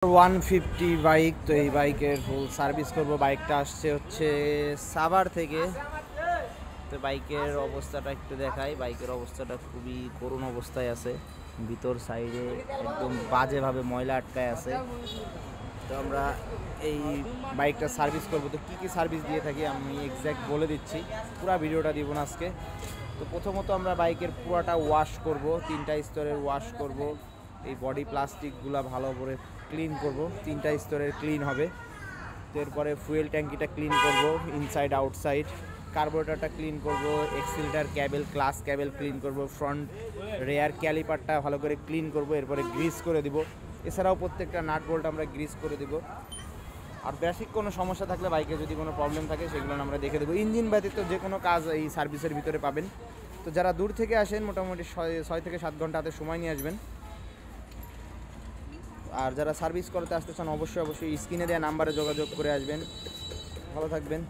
150 bike. তো এই বাইকের ফুল সার্ভিস করব। বাইকটা আসছে হচ্ছে সাভার থেকে। তো বাইকের অবস্থাটা একটু দেখাই। বাইকের অবস্থাটা খুবই করুণ অবস্থায় আছে। ভিতর সাইডে একদম বাজেভাবে ময়লা আটকায় আছে। তো আমরা এই বাইকটা সার্ভিস করব। তো কী কী সার্ভিস দিয়ে থাকি আমি এক্স্যাক্ট বলে দিচ্ছি, পুরো ভিডিওটা দিব না আজকে। তো প্রথমত আমরা বাইকের পুরাটা ওয়াশ করব, 3টা স্তরের ওয়াশ করব। এই বডি প্লাস্টিকগুলো ভালো করে ক্লিন করব, 3টা স্তরের ক্লিন হবে। তো এরপরে ফুয়েল ট্যাঙ্কিটা ক্লিন করব, ইনসাইড আউটসাইড। কার্বোরেটরটা ক্লিন করব, accelerator cable, class cable clean করব, ফ্রন্ট রেয়ার ক্যালিপারটা ভালো করে ক্লিন করব, এরপরে গ্রিস করে দিব। এছাড়াও প্রত্যেকটা নাট বোল্ট আমরা গ্রিস করে দিব। আর বেসিক কোনো সমস্যা থাকলে, বাইকে যদি কোনো প্রবলেম থাকে সেগুলো আমরা দেখে দেবো। ইঞ্জিন ব্যতীত যে কোনো কাজ এই সার্ভিসের ভিতরে পাবেন। তো যারা দূর থেকে আসেন মোটামুটি 6 থেকে 7 ঘন্টা হাতে সময় নিয়ে আসবেন। আর যারা সার্ভিস করতে আসতে চান অবশ্যই স্ক্রিনে দেওয়া নাম্বারে যোগাযোগ করে আসবেন। ভালো থাকবেন।